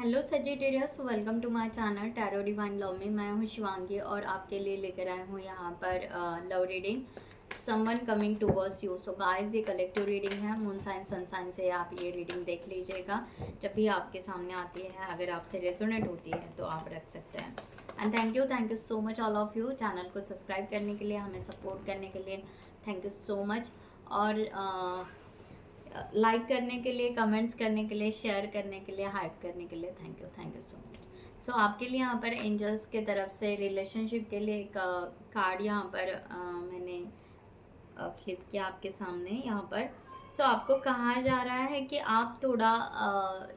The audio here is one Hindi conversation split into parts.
Hello Sagittarius, welcome to my channel tarot divine love में। मैं हूँ शिवांगी और आपके लिए लेकर आए हूँ यहाँ पर love reading someone coming towards you. So guys, ये कलेक्टिव रीडिंग है। मून साइन सन साइन से आप ये रीडिंग देख लीजिएगा जब भी आपके सामने आती है। अगर आपसे रेजोनेट होती है तो आप रख सकते हैं। And thank you so much all of you channel को सब्सक्राइब करने के लिए, हमें सपोर्ट करने के लिए। Thank you so much. और लाइक करने के लिए, कमेंट्स करने के लिए, शेयर करने के लिए, हाइप करने के लिए थैंक यू सो मच। सो आपके लिए यहाँ पर एंजल्स के तरफ से रिलेशनशिप के लिए एक कार्ड यहाँ पर मैंने फ्लिप किया आपके सामने यहाँ पर। सो आपको कहा जा रहा है कि आप थोड़ा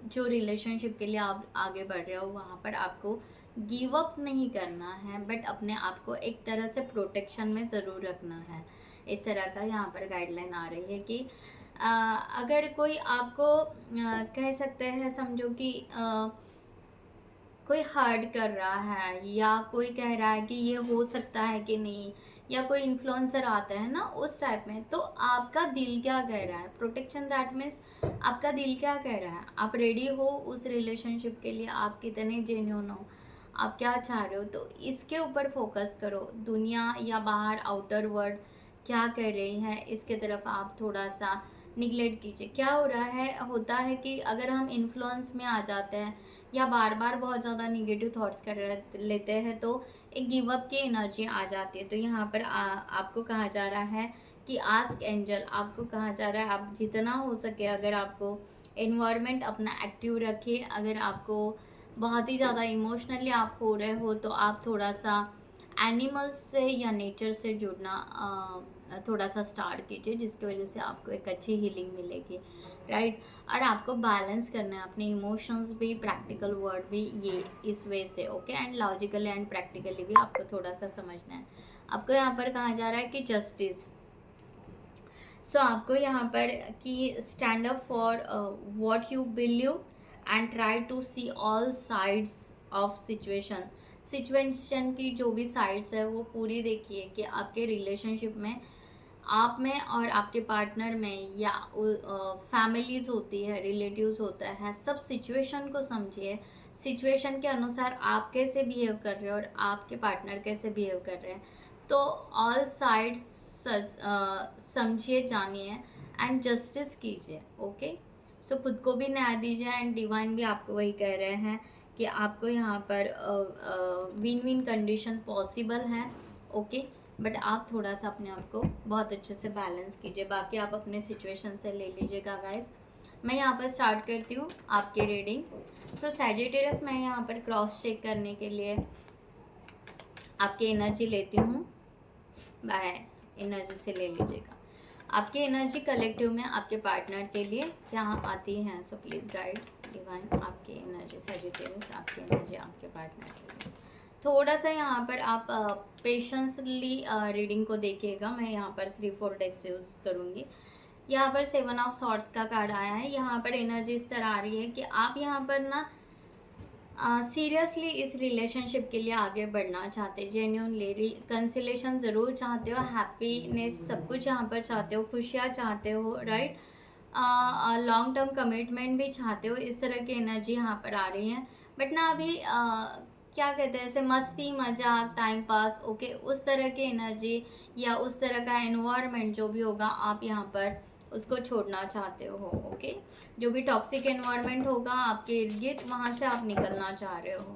जो रिलेशनशिप के लिए आप आगे बढ़ रहे हो वहाँ पर आपको गिव अप नहीं करना है, बट अपने आप को एक तरह से प्रोटेक्शन में ज़रूर रखना है। इस तरह का यहाँ पर गाइडलाइन आ रही है कि अगर कोई आपको कह सकते हैं, समझो कि कोई हर्ट कर रहा है या कोई कह रहा है कि ये हो सकता है कि नहीं, या कोई इन्फ्लुएंसर आता है ना उस टाइप में, तो आपका दिल क्या कह रहा है? प्रोटेक्शन दैट मीन्स आपका दिल क्या कह रहा है? आप रेडी हो उस रिलेशनशिप के लिए? आप कितने जेन्युइन हो? आप क्या चाह रहे हो? तो इसके ऊपर फोकस करो। दुनिया या बाहर आउटर वर्ल्ड क्या कह रही है, इसके तरफ आप थोड़ा सा निगलेक्ट कीजिए। क्या हो रहा है, होता है कि अगर हम इन्फ्लुएंस में आ जाते हैं या बार बार बहुत ज़्यादा निगेटिव थॉट्स कर लेते हैं तो एक गिव अप की एनर्जी आ जाती है। तो यहाँ पर आपको कहा जा रहा है कि आस्क एंजल, आपको कहा जा रहा है आप जितना हो सके, अगर आपको एनवायरनमेंट अपना एक्टिव रखिए। अगर आपको बहुत ही ज़्यादा इमोशनली आप हो रहे हो तो आप थोड़ा सा एनिमल्स से या नेचर से जुड़ना थोड़ा सा स्टार्ट कीजिए, जिसकी वजह से आपको एक अच्छी हीलिंग मिलेगी, राइट। और आपको बैलेंस करना है अपने इमोशंस भी, प्रैक्टिकल वर्ड भी, ये इस वे से okay. And logically and practically भी आपको थोड़ा सा समझना है। आपको यहाँ पर कहा जा रहा है कि जस्टिस। सो आपको यहाँ पर कि stand up for what you believe and try to see all sides of situation की जो भी साइड्स है वो पूरी देखिए कि आपके रिलेशनशिप में, आप में और आपके पार्टनर में, या फैमिलीज होती है, रिलेटिव्स होता है, सब सिचुएशन को समझिए। सिचुएशन के अनुसार आप कैसे बिहेव कर रहे हो और आपके पार्टनर कैसे बिहेव कर रहे हैं, तो ऑल साइड्स समझिए, जानिए एंड जस्टिस कीजिए, ओके। सो खुद को भी न्याय दीजिए। एंड डिवाइन भी आपको वही कह रहे हैं कि आपको यहाँ पर विन विन कंडीशन पॉसिबल है, ओके। बट आप थोड़ा सा अपने आप को बहुत अच्छे से बैलेंस कीजिए। बाकी आप अपने सिचुएशन से ले लीजिएगा गाइज। मैं यहाँ पर स्टार्ट करती हूँ आपकी रीडिंग। सो सैजिटेरियस, मैं यहाँ पर क्रॉस चेक करने के लिए आपकी एनर्जी लेती हूँ। बाय एनर्जी से ले लीजिएगा। आपकी एनर्जी कलेक्टिव में आपके पार्टनर के लिए क्या आती है? सो प्लीज़ गाइड डिवाइन आपकी एनर्जी सैजिटेरियस, आपकी एनर्जी आपके पार्टनर के लिए। थोड़ा सा यहाँ पर आप पेशेंसली रीडिंग को देखिएगा। मैं यहाँ पर 3-4 डेक्स यूज़ करूँगी। यहाँ पर 7 ऑफ सॉर्ड्स का कार्ड आया है। यहाँ पर एनर्जी इस तरह आ रही है कि आप यहाँ पर ना सीरियसली इस रिलेशनशिप के लिए आगे बढ़ना चाहते, जेन्यूनली कंसिलेशन ज़रूर चाहते हो, हैप्पीनेस सब कुछ यहाँ पर चाहते हो, खुशियाँ चाहते हो, राइट। लॉन्ग टर्म कमिटमेंट भी चाहते हो। इस तरह की एनर्जी यहाँ पर आ रही है। बट ना अभी क्या कहते हैं, ऐसे मस्ती मजाक टाइम पास, ओके, उस तरह की एनर्जी या उस तरह का एनवायरनमेंट जो भी होगा आप यहाँ पर उसको छोड़ना चाहते हो, ओके। जो भी टॉक्सिक एनवायरनमेंट होगा आपके इर्द गिर्द, वहाँ से आप निकलना चाह रहे हो।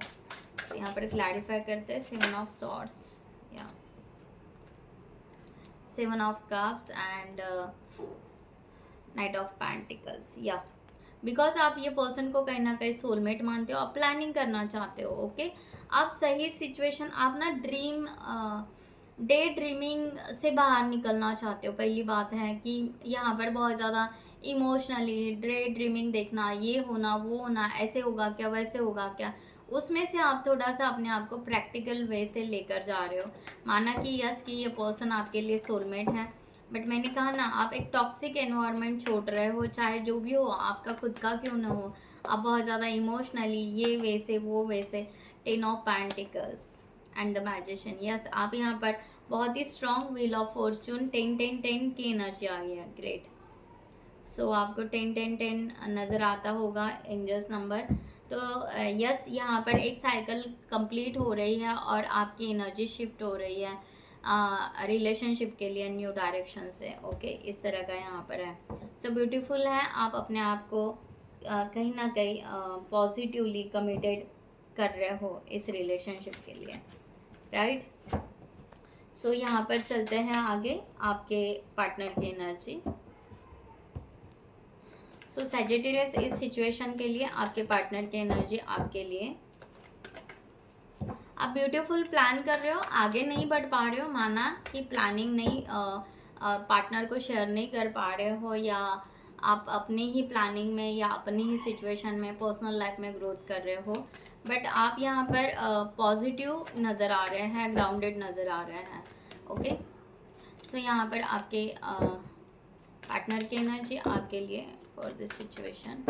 तो यहाँ पर क्लैरिफाई करते हैं 7 ऑफ सॉर्ड्स या 7 of cups and night of pentacles. या बिकॉज आप ये पर्सन को कहीं ना कहीं सोलमेट मानते हो, आप प्लानिंग करना चाहते हो, ओके। आप सही सिचुएशन, आप ना डे ड्रीमिंग से बाहर निकलना चाहते हो। पहली बात है कि यहाँ पर बहुत ज़्यादा इमोशनली डे ड्रीमिंग देखना, ये होना वो होना, ऐसे होगा क्या वैसे होगा क्या, उसमें से आप थोड़ा सा अपने आप को प्रैक्टिकल वे से लेकर जा रहे हो। माना कि यस कि ये पर्सन आपके लिए सोलमेट है, बट मैंने कहा ना, आप एक टॉक्सिक एनवायरनमेंट छोड़ रहे हो, चाहे जो भी हो, आपका खुद का क्यों ना हो। आप बहुत ज़्यादा इमोशनली ये वैसे वो वैसे। 10 of pentacles and the magician. Yes, आप यहाँ पर बहुत ही स्ट्रॉन्ग व्हील ऑफ फॉर्चून, 10 10 10 की एनर्जी आ गई है, ग्रेट। सो आपको 10-10-10 नज़र आता होगा एंजल्स नंबर। तो यस, यहाँ पर एक साइकिल कंप्लीट हो रही है और आपकी एनर्जी शिफ्ट हो रही है रिलेशनशिप के लिए न्यू डायरेक्शन से। ओके, इस तरह का यहाँ पर है। सो ब्यूटीफुल है, आप अपने आप को कहीं ना कहीं पॉजिटिवली कमिटेड कर रहे हो इस रिलेशनशिप के लिए, राइट। सो यहाँ पर चलते हैं आगे आपके पार्टनर की एनर्जी। सो सैजिटेरियस, इस सिचुएशन के लिए आपके पार्टनर की एनर्जी आपके लिए, आप ब्यूटीफुल प्लान कर रहे हो, आगे नहीं बढ़ पा रहे हो, माना कि प्लानिंग नहीं पार्टनर को शेयर नहीं कर पा रहे हो, या आप अपनी ही प्लानिंग में या अपनी ही सिचुएशन में पर्सनल लाइफ में ग्रोथ कर रहे हो, बट आप यहाँ पर पॉजिटिव नज़र आ रहे हैं, ग्राउंडेड नज़र आ रहे हैं। ओके, सो यहाँ पर आपके पार्टनर की एनर्जी आपके लिए for this situation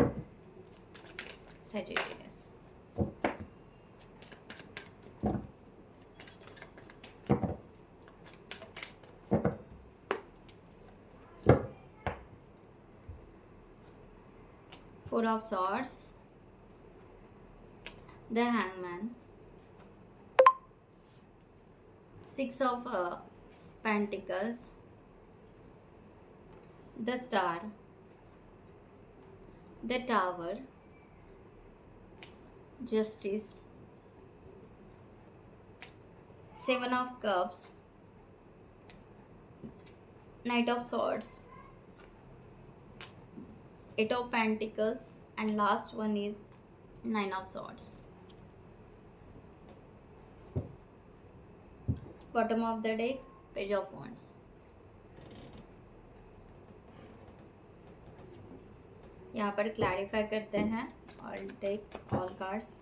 Sagittarius. Four of Swords, the Hangman, Six of Pentacles, the Star, the Tower, Justice, Seven of Cups, Knight of Swords, Eight of Pentacles, and last one is Nine of Swords. Bottom of the deck, Page of Wands. यहाँ पर क्लैरिफाई करते हैं और take all cards.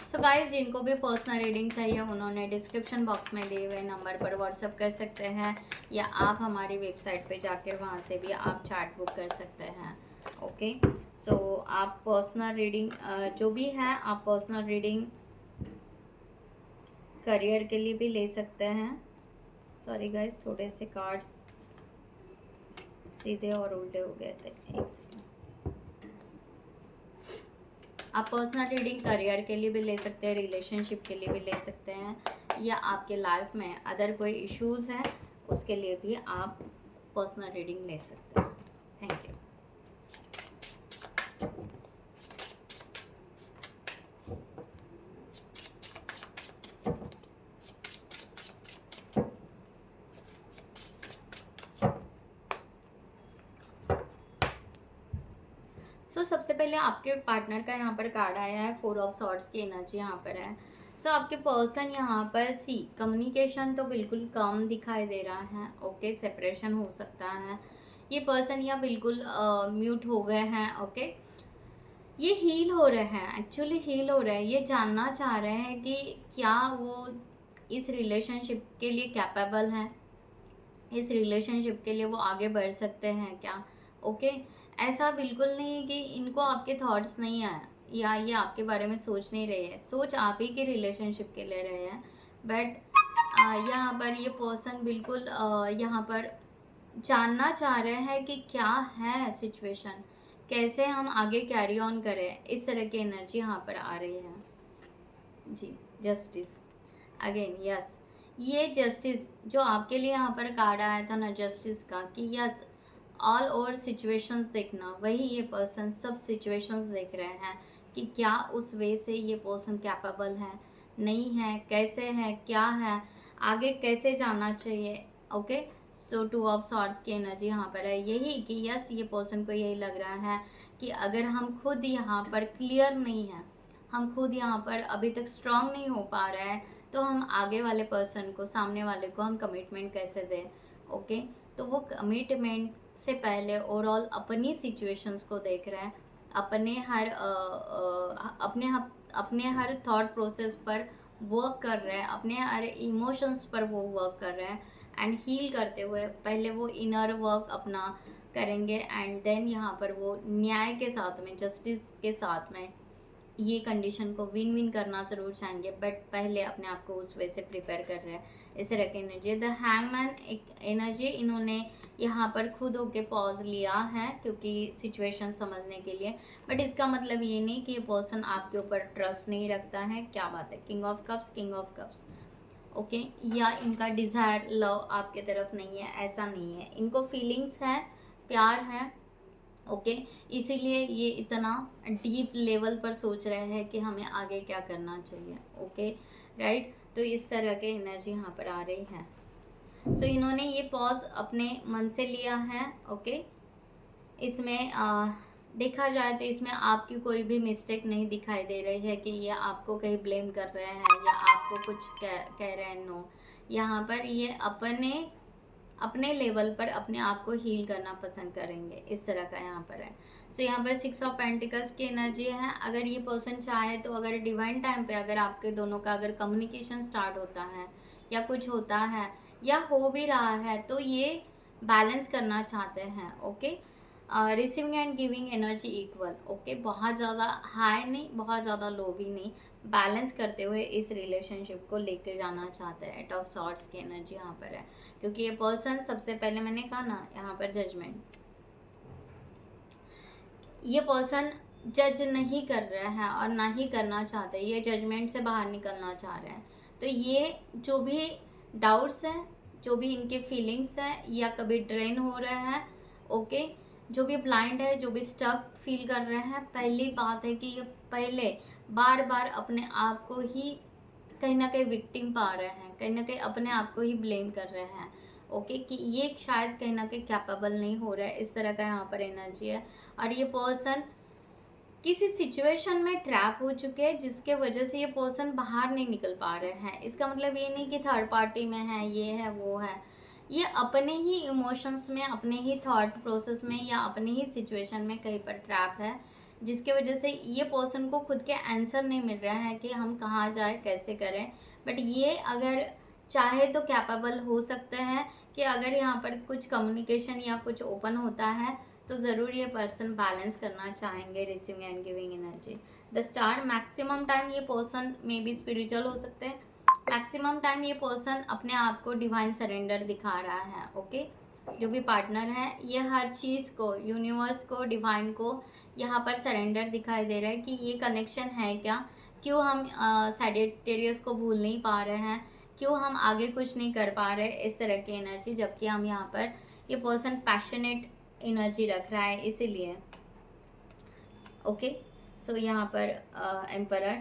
So guys, जिनको भी पर्सनल रीडिंग चाहिए उन्होंने डिस्क्रिप्शन बॉक्स में दिए हुए नंबर पर व्हाट्सअप कर सकते हैं, या आप हमारी वेबसाइट पे जाकर वहाँ से भी आप चार्ट बुक कर सकते हैं। ओके, सो आप पर्सनल रीडिंग जो भी है, आप पर्सनल रीडिंग करियर के लिए भी ले सकते हैं। सॉरी गाइस, थोड़े से कार्ड्स सीधे और उल्टे हो गए थे, एक सेकंड। आप पर्सनल रीडिंग करियर के लिए भी ले सकते हैं, रिलेशनशिप के लिए भी ले सकते हैं, या आपके लाइफ में अदर कोई इश्यूज़ हैं उसके लिए भी आप पर्सनल रीडिंग ले सकते हैं। Thank you. सबसे पहले आपके पार्टनर का यहाँ पर कार्ड आया है, 4 ऑफ सॉर्ड्स की एनर्जी यहाँ पर है। आपके पर्सन यहाँ पर कम्युनिकेशन तो बिल्कुल कम दिखाई दे रहा है। ओके, सेपरेशन हो सकता है, ये पर्सन या बिल्कुल म्यूट हो गए हैं। ओके, ये हील हो रहे हैं, एक्चुअली हील हो रहे हैं, ये जानना चाह रहे हैं कि क्या वो इस रिलेशनशिप के लिए कैपेबल हैं, इस रिलेशनशिप के लिए वो आगे बढ़ सकते हैं क्या। ओके, ऐसा बिल्कुल नहीं है कि इनको आपके थॉट्स नहीं आए या ये आपके बारे में सोच नहीं रहे हैं, सोच आप ही के रिलेशनशिप के ले रहे हैं, बट यहाँ पर ये पर्सन बिल्कुल यहाँ पर जानना चाह रहे हैं कि क्या है सिचुएशन, कैसे हम आगे कैरी ऑन करें, इस तरह की एनर्जी यहाँ पर आ रही है जी। जस्टिस अगेन, यस, ये जस्टिस जो आपके लिए यहाँ पर कार्ड आया था ना जस्टिस का, कि यस ऑल ओवर सिचुएशंस देखना, वही ये पर्सन सब सिचुएशंस देख रहे हैं कि क्या उस वे से ये पर्सन कैपेबल है, नहीं है, कैसे है, क्या है, आगे कैसे जाना चाहिए। ओके, सो 2 ऑफ सॉर्ड्स की एनर्जी यहाँ पर है, यही कि यस ये पर्सन को यही लग रहा है कि अगर हम खुद यहाँ पर क्लियर नहीं हैं, हम खुद यहाँ पर अभी तक स्ट्रांग नहीं हो पा रहे हैं, तो हम आगे वाले पर्सन को, सामने वाले को हम कमिटमेंट कैसे दें। ओके, तो वो कमिटमेंट से पहले ओवरऑल अपनी सिचुएशंस को देख रहे हैं, अपने हर थॉट प्रोसेस पर वर्क कर रहे हैं, अपने हर इमोशंस पर वो वर्क कर रहे हैं, एंड हील करते हुए पहले वो इनर वर्क अपना करेंगे, एंड देन यहाँ पर वो न्याय के साथ में, जस्टिस के साथ में ये कंडीशन को विन विन करना ज़रूर चाहेंगे, बट पहले अपने आप को उस वे से प्रिपेयर कर रहे हैं। इस तरह की एनर्जी। द हैंगमैन एक एनर्जी, इन्होंने यहाँ पर खुद होके पॉज लिया है क्योंकि सिचुएशन समझने के लिए, बट इसका मतलब ये नहीं कि ये पर्सन आपके ऊपर ट्रस्ट नहीं रखता है। क्या बात है, किंग ऑफ कप्स, ओके। या इनका डिज़ायर लव आपके तरफ नहीं है, ऐसा नहीं है। इनको फीलिंग्स है, प्यार है, ओके। इसीलिए ये इतना डीप लेवल पर सोच रहे हैं कि हमें आगे क्या करना चाहिए, ओके, राइट। तो इस तरह के एनर्जी यहाँ पर आ रही है। सो इन्होंने ये पॉज अपने मन से लिया है, ओके। इसमें देखा जाए तो इसमें आपकी कोई भी मिस्टेक नहीं दिखाई दे रही है कि ये आपको कहीं ब्लेम कर रहे हैं या आपको कुछ कह रहे हैं। नो, यहाँ पर ये अपने लेवल पर अपने आप को हील करना पसंद करेंगे, इस तरह का यहाँ पर है। सो यहाँ पर 6 ऑफ पेंटिकल्स की एनर्जी है। अगर ये पर्सन चाहे तो अगर डिवाइन टाइम पे अगर आपके दोनों का अगर कम्युनिकेशन स्टार्ट होता है या कुछ होता है या हो भी रहा है तो ये बैलेंस करना चाहते हैं, okay. Receiving end giving energy equal, okay. बहुत ज़्यादा हाई नहीं, बहुत ज़्यादा लो भी नहीं, बैलेंस करते हुए इस रिलेशनशिप को लेकर जाना चाहते हैं। 8 ऑफ सॉर्ड्स की एनर्जी यहाँ पर है क्योंकि ये पर्सन, सबसे पहले मैंने कहा ना यहाँ पर जजमेंट, ये पर्सन जज नहीं कर रहा है और ना ही करना चाहते, ये जजमेंट से बाहर निकलना चाह रहे हैं। तो ये जो भी डाउट्स हैं, जो भी इनके फीलिंग्स हैं या कभी ड्रेन हो रहे हैं, ओके, जो भी ब्लाइंड है, जो भी स्टक फील कर रहे हैं, पहली बात है कि ये पहले बार बार अपने आप को ही कहीं ना कहीं विक्टिम पा रहे हैं, कहीं ना कहीं अपने आप को ही ब्लेम कर रहे हैं, ओके, कि ये शायद कहीं ना कहीं कैपेबल नहीं हो रहा है। इस तरह का यहाँ पर एनर्जी है। और ये पर्सन किसी सिचुएशन में ट्रैप हो चुके हैं जिसके वजह से ये पर्सन बाहर नहीं निकल पा रहे हैं। इसका मतलब ये नहीं कि थर्ड पार्टी में है, ये है, वो है, ये अपने ही इमोशंस में, अपने ही थॉट प्रोसेस में या अपने ही सिचुएशन में कहीं पर ट्रैप है, जिसके वजह से ये पर्सन को खुद के आंसर नहीं मिल रहा है कि हम कहाँ जाए, कैसे करें। बट ये अगर चाहे तो कैपेबल हो सकते हैं कि अगर यहाँ पर कुछ कम्युनिकेशन या कुछ ओपन होता है तो ज़रूर ये पर्सन बैलेंस करना चाहेंगे। Receiving end giving energy. The star, maximum time ये पर्सन मे बी स्पिरिचुअल हो सकते हैं, मैक्सिमम टाइम ये पर्सन अपने आप को डिवाइन सरेंडर दिखा रहा है, ओके। जो भी पार्टनर है ये हर चीज़ को, यूनिवर्स को, डिवाइन को यहाँ पर सरेंडर दिखाई दे रहा है कि ये कनेक्शन है क्या, क्यों हम सैजिटेरियस को भूल नहीं पा रहे हैं, क्यों हम आगे कुछ नहीं कर पा रहे, इस तरह की एनर्जी। जबकि हम यहाँ पर ये पर्सन पैशनेट एनर्जी रख रहा है इसीलिए, ओके। सो यहाँ पर एम्परर।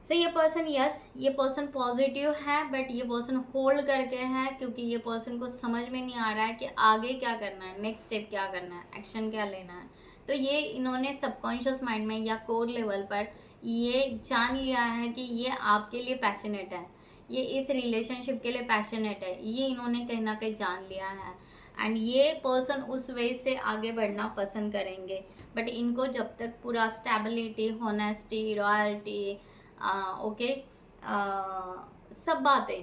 सो ये पर्सन, यस, ये पर्सन पॉजिटिव है बट ये पर्सन होल्ड करके है क्योंकि ये पर्सन को समझ में नहीं आ रहा है कि आगे क्या करना है, नेक्स्ट स्टेप क्या करना है, एक्शन क्या लेना है। तो ये इन्होंने सबकॉन्शियस माइंड में या कोर लेवल पर ये जान लिया है कि ये आपके लिए पैशनेट है, ये इस रिलेशनशिप के लिए पैशनेट है, ये इन्होंने कहीं ना कहीं जान लिया है। एंड ये पर्सन उस वे से आगे बढ़ना पसंद करेंगे, बट इनको जब तक पूरा स्टेबिलिटी, होनेस्टी, रॉयल्टी, ओके, सब बातें,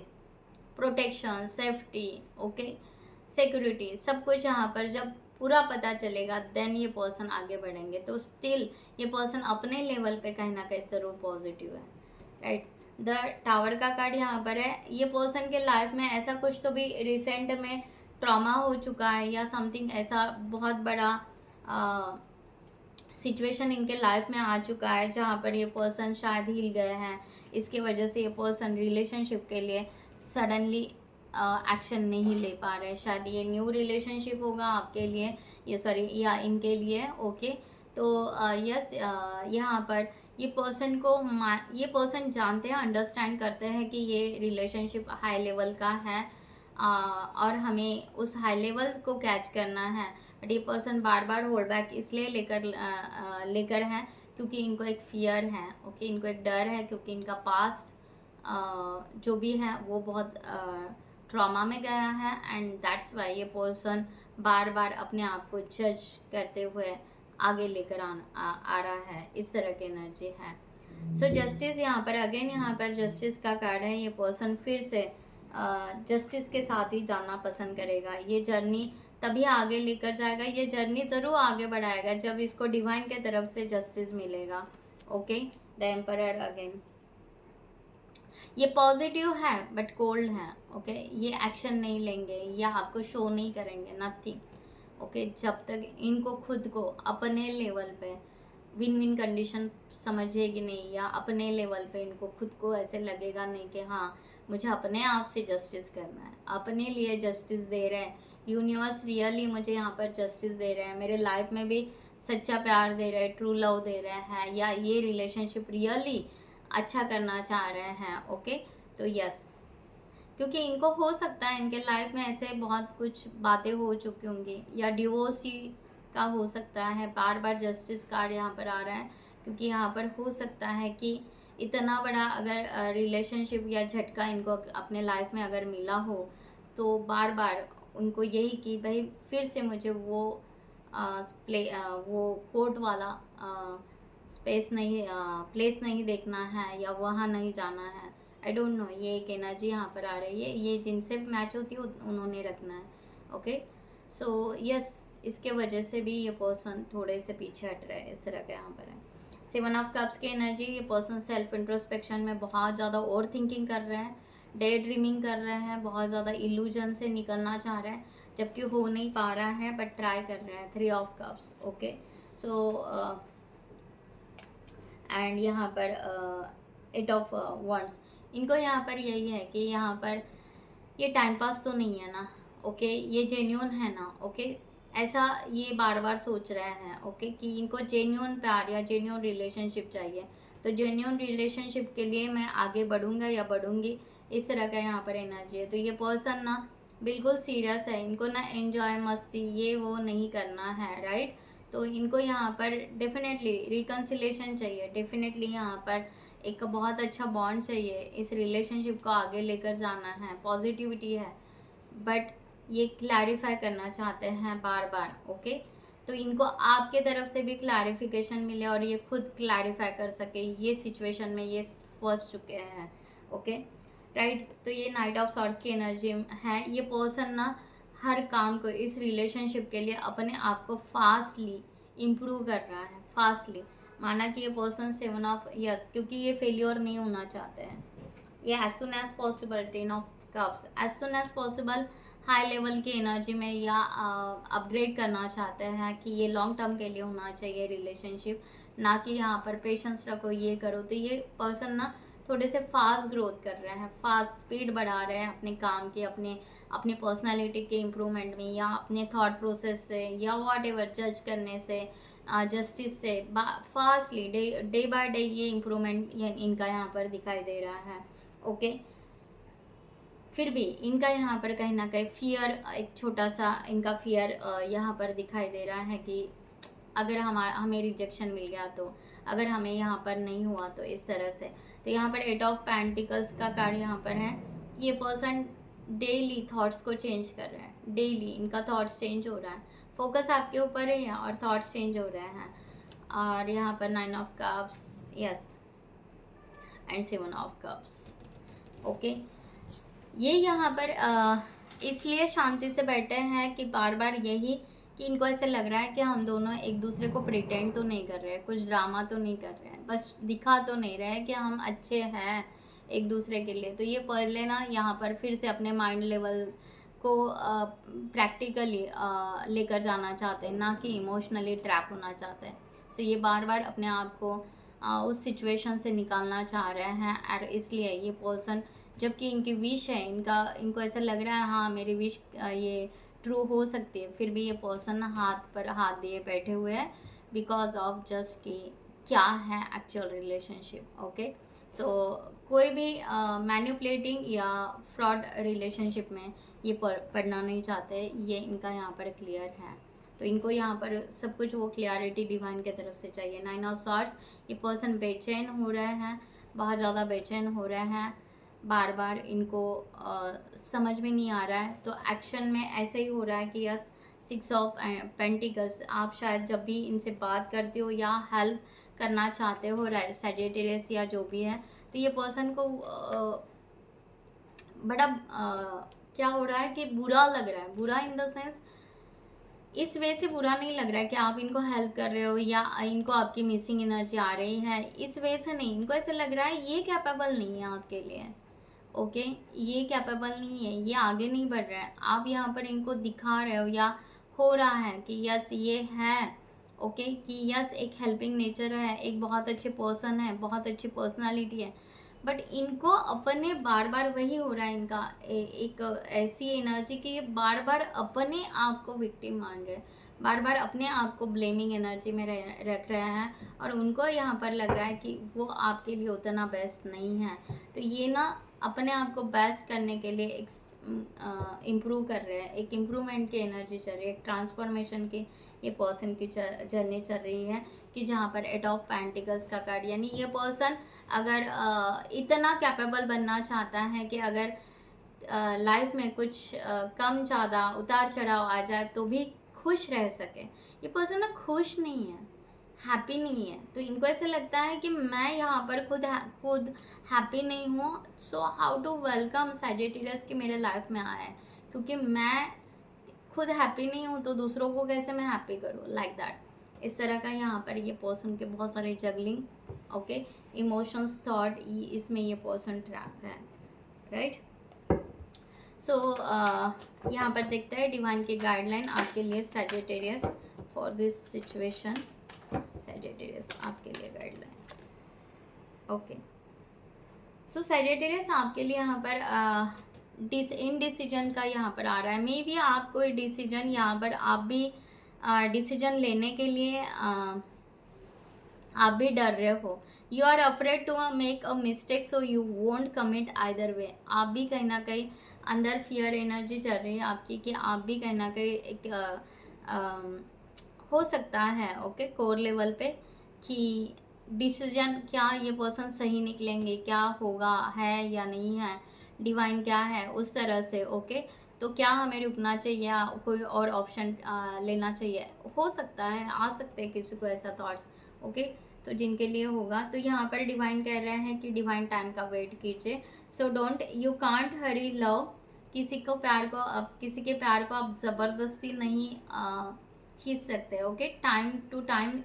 प्रोटेक्शन, सेफ्टी, ओके, सिक्योरिटी, सब कुछ यहाँ पर जब पूरा पता चलेगा देन ये पर्सन आगे बढ़ेंगे। तो स्टिल ये पर्सन अपने लेवल पे कहीं ना कहीं ज़रूर पॉजिटिव है, राइट। द टावर का कार्ड यहाँ पर है। ये पर्सन के लाइफ में ऐसा कुछ तो भी रिसेंट में ट्रॉमा हो चुका है या समथिंग ऐसा बहुत बड़ा सिचुएशन इनके लाइफ में आ चुका है जहाँ पर ये पर्सन शायद हिल गए हैं। इसकी वजह से ये पर्सन रिलेशनशिप के लिए सडनली एक्शन नहीं ले पा रहे। शायद ये न्यू रिलेशनशिप होगा आपके लिए, ये सॉरी या इनके लिए, ओके। तो यस, यहाँ पर ये पर्सन जानते हैं, अंडरस्टैंड करते हैं कि ये रिलेशनशिप हाई लेवल का है और हमें उस हाई लेवल को कैच करना है। बट ये पर्सन बार बार होल्ड बैक इसलिए लेकर हैं क्योंकि इनको एक फियर है, ओके, इनको एक डर है क्योंकि इनका पास्ट जो भी है वो बहुत ट्रॉमा में गया है एंड दैट्स वाई ये पर्सन बार बार अपने आप को जज करते हुए आगे लेकर आ रहा है। इस तरह की एनर्जी है। सो जस्टिस, यहाँ पर अगेन यहाँ पर जस्टिस का कार्ड है। ये पर्सन फिर से जस्टिस के साथ ही जाना पसंद करेगा। ये जर्नी तभी आगे लेकर जाएगा, ये जर्नी ज़रूर आगे बढ़ाएगा जब इसको डिवाइन के तरफ से जस्टिस मिलेगा। ओके, द एम्परर अगेन, ये पॉजिटिव है बट कोल्ड है। ओके, ये एक्शन नहीं लेंगे या आपको शो नहीं करेंगे, नथिंग। ओके, जब तक इनको खुद को अपने लेवल पे विन विन कंडीशन समझेगी नहीं, या अपने लेवल पे इनको खुद को ऐसे लगेगा नहीं कि हाँ मुझे अपने आप से जस्टिस करना है, अपने लिए जस्टिस दे रहे हैं यूनिवर्स, रियली मुझे यहाँ पर जस्टिस दे रहे हैं, मेरे लाइफ में भी सच्चा प्यार दे रहे हैं, ट्रू लव दे रहे हैं, या ये रिलेशनशिप रियली अच्छा करना चाह रहे हैं। ओके, तो यस, क्योंकि इनको हो सकता है इनके लाइफ में ऐसे बहुत कुछ बातें हो चुकी होंगी, या डिवोर्स ही का हो सकता है, बार बार जस्टिस कार्ड यहाँ पर आ रहा है, क्योंकि यहाँ पर हो सकता है कि इतना बड़ा अगर रिलेशनशिप या झटका इनको अपने लाइफ में अगर मिला हो, तो बार बार उनको यही कि भाई फिर से मुझे वो वो कोर्ट वाला स्पेस नहीं, प्लेस नहीं देखना है, या वहाँ नहीं जाना है। आई डोंट नो, ये एक एनर्जी यहाँ पर आ रही है, ये जिनसे मैच होती है उन्होंने रखना है। ओके, सो यस, इसके वजह से भी ये पर्सन थोड़े से पीछे हट रहा है, इस तरह का यहाँ पर है। 7 ऑफ कप्स की एनर्जी, ये पर्सन सेल्फ इंट्रोस्पेक्शन में बहुत ज़्यादा ओवर थिंकिंग कर रहे हैं, डे ड्रीमिंग कर रहे हैं, बहुत ज़्यादा इल्यूजन से निकलना चाह रहे हैं, जबकि हो नहीं पा रहा है बट ट्राई कर रहे हैं। 3 of cups. Okay, so and यहाँ पर 8 ऑफ वंड्स, इनको यहाँ पर यही है कि यहाँ पर ये टाइम पास तो नहीं है ना। ओके, ये जेन्यून है ना। ओके, ऐसा ये बार बार सोच रहे हैं। ओके, कि इनको जेन्यून प्यार या जेन्यून रिलेशनशिप चाहिए, तो जेन्यून रिलेशनशिप के लिए मैं आगे बढ़ूंगा या बढ़ूंगी, इस तरह का यहाँ पर एनर्जी है। तो ये पर्सन ना बिल्कुल सीरियस है, इनको ना एंजॉय मस्ती ये वो नहीं करना है, राइट। तो इनको यहाँ पर डेफिनेटली रिकन्सिलेशन चाहिए, डेफिनेटली यहाँ पर एक बहुत अच्छा बॉन्ड चाहिए, इस रिलेशनशिप को आगे लेकर जाना है, पॉजिटिविटी है, बट ये क्लैरिफाई करना चाहते हैं बार बार। ओके, तो इनको आपके तरफ से भी क्लैरिफिकेशन मिले और ये खुद क्लैरिफाई कर सके, ये सिचुएशन में ये फंस चुके हैं। Okay, right. तो ये नाइट ऑफ सॉर्ड्स की एनर्जी है। ये पर्सन ना हर काम को इस रिलेशनशिप के लिए अपने आप को फास्टली इम्प्रूव कर रहा है, फास्टली। माना कि ये पर्सन 7 ऑफ यस, क्योंकि ये फेलियर नहीं होना चाहते हैं, ये as soon as possible 10 of cups, as soon as possible high level की एनर्जी में या अपग्रेड करना चाहते हैं कि ये लॉन्ग टर्म के लिए होना चाहिए रिलेशनशिप, ना कि यहाँ पर पेशेंस रखो ये करो। तो ये पर्सन ना थोड़े से फास्ट ग्रोथ कर रहे हैं, फास्ट स्पीड बढ़ा रहे हैं अपने काम की, अपने पर्सनालिटी के इम्प्रूवमेंट में, या अपने थॉट प्रोसेस से, या वॉट एवर जज करने से, जस्टिस से फास्टली डे बाय डे ये इम्प्रूवमेंट इनका यहाँ पर दिखाई दे रहा है। ओके, फिर भी इनका यहाँ पर कहीं ना कहीं फियर, एक छोटा सा इनका फियर यहाँ पर दिखाई दे रहा है कि अगर हमें रिजेक्शन मिल गया तो, अगर हमें यहाँ पर नहीं हुआ तो, इस तरह से। तो यहाँ पर 8 ऑफ पेंटिकल्स का कार्ड यहाँ पर है कि ये पर्सन डेली थॉट्स को चेंज कर रहे हैं, डेली इनका थॉट्स चेंज हो रहा है, फोकस आपके ऊपर है और थॉट्स चेंज हो रहे हैं। और यहाँ पर 9 of cups, yes, and 7 of cups. Okay, ये यहाँ पर इसलिए शांति से बैठे हैं कि बार बार यही कि इनको ऐसे लग रहा है कि हम दोनों एक दूसरे को प्रिटेंड तो नहीं कर रहे हैं, कुछ ड्रामा तो नहीं कर रहे हैं, बस दिखा तो नहीं रहे हैं कि हम अच्छे हैं एक दूसरे के लिए। तो ये पहले ना यहाँ पर फिर से अपने माइंड लेवल को प्रैक्टिकली लेकर जाना चाहते हैं, ना कि इमोशनली ट्रैप होना चाहते हैं। सो ये बार बार अपने आप को उस सिचुएशन से निकालना चाह रहे हैं, और इसलिए ये पर्सन, जबकि इनकी विश है, इनको ऐसा लग रहा है हाँ मेरी विश ये ट्रू हो सकती है, फिर भी ये पर्सन हाथ पर हाथ दिए बैठे हुए हैं बिकॉज ऑफ जस्ट कि क्या है एक्चुअल रिलेशनशिप। ओके, सो कोई भी मैनिपुलेटिंग या फ्रॉड रिलेशनशिप में ये पढ़ना नहीं चाहते, ये इनका यहाँ पर क्लियर है। तो इनको यहाँ पर सब कुछ वो क्लियरिटी डिवाइन की तरफ से चाहिए। 9 ऑफ सॉर्ड्स, ये पर्सन बेचैन हो रहे हैं, बहुत ज़्यादा बेचैन हो रहे हैं, बार बार इनको समझ में नहीं आ रहा है, तो एक्शन में ऐसे ही हो रहा है कि यस। 6 ऑफ पेंटिकल्स, आप शायद जब भी इनसे बात करते हो या हेल्प करना चाहते हो, सैजिटेरियस या जो भी है, तो ये पर्सन को बड़ा क्या हो रहा है कि बुरा लग रहा है, बुरा इन द सेंस इस वे से बुरा नहीं लग रहा है कि आप इनको हेल्प कर रहे हो या इनको आपकी मिसिंग एनर्जी आ रही है, इस वे से नहीं, इनको ऐसा लग रहा है ये कैपेबल नहीं है आपके लिए, ओके, ये कैपेबल नहीं है, ये आगे नहीं बढ़ रहा है, आप यहाँ पर इनको दिखा रहे हो या हो रहा है कि यस ये है, ओके, कि यस एक हेल्पिंग नेचर है, एक बहुत अच्छे पर्सन है, बहुत अच्छी पर्सनालिटी है, बट इनको अपने बार बार वही हो रहा है इनका एक ऐसी एनर्जी कि ये बार बार अपने आप को विक्टिम मान रहे हैं, बार बार अपने आप को ब्लेमिंग एनर्जी में रख रहे हैं, और उनको यहाँ पर लग रहा है कि वो आपके लिए उतना बेस्ट नहीं है। तो ये ना अपने आप को बेस्ट करने के लिए एक इम्प्रूव कर रहे हैं, एक इम्प्रूवमेंट की एनर्जी चल रही है, एक ट्रांसफॉर्मेशन की ये पर्सन की जर्नी चल रही है, कि जहाँ पर एट ऑफ पेंटिकल्स का कार्ड, यानी ये पर्सन अगर इतना कैपेबल बनना चाहता है कि अगर लाइफ में कुछ कम ज़्यादा उतार चढ़ाव आ जाए तो भी खुश रह सके, ये पर्सन ना खुश नहीं है, हैप्पी नहीं है, तो इनको ऐसे लगता है कि मैं यहाँ पर खुद हैप्पी नहीं हूँ, so how to welcome Sagittarius कि मेरे लाइफ में आया है, क्योंकि मैं खुद हैप्पी नहीं हूँ तो दूसरों को कैसे मैं हैप्पी करूँ, लाइक दैट। इस तरह का यहाँ पर ये पर्सन के बहुत सारे जगलिंग, ओके, इमोशंस, थॉट, इसमें ये पर्सन ट्रैप है, राइट। सो यहाँ पर देखते हैं डिवाइन की गाइडलाइन आपके लिए Sagittarius for this situation, Sagittarius आपके लिए गाइडलाइन, ओके। सो सैजिटेरियस आपके लिए यहाँ पर इनडिसीजन का यहाँ पर आ रहा है, मे बी आप कोई डिसीजन यहाँ पर आप भी डिसीजन लेने के लिए आप भी डर रहे हो, you are afraid to make a mistake so you won't commit either way, आप भी कहीं ना कहीं अंदर फियर एनर्जी चल रही है आपकी कि आप भी कहीं ना कहीं एक हो सकता है, ओके, कोर लेवल पे कि डिसीजन क्या ये पर्सन सही निकलेंगे, क्या होगा है या नहीं है, डिवाइन क्या है उस तरह से, ओके, तो क्या हमें रुकना चाहिए या कोई और ऑप्शन लेना चाहिए, हो सकता है, आ सकते हैं किसी को ऐसा थॉट्स, ओके। तो जिनके लिए होगा, तो यहाँ पर डिवाइन कह रहे हैं कि डिवाइन टाइम का वेट कीजिए, so don't you can't Hari love, किसी को प्यार को अब किसी के प्यार को आप ज़बरदस्ती नहीं खींच सकते, okay, time to time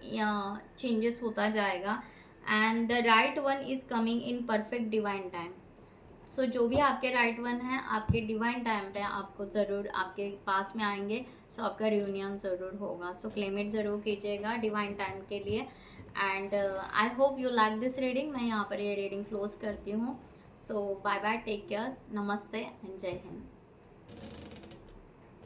changes होता जाएगा, and the right one is coming in perfect divine time, so जो भी आपके राइट वन है आपके डिवाइन टाइम पे आपको ज़रूर आपके पास में आएंगे, सो आपका रियूनियन ज़रूर होगा, सो क्लेम इट ज़रूर कीजिएगा डिवाइन टाइम के लिए, and I hope you like this reading. मैं यहाँ पर ये रीडिंग क्लोज करती हूँ, सो बाय बाय, टेक केयर, नमस्ते एंड जय हिंद।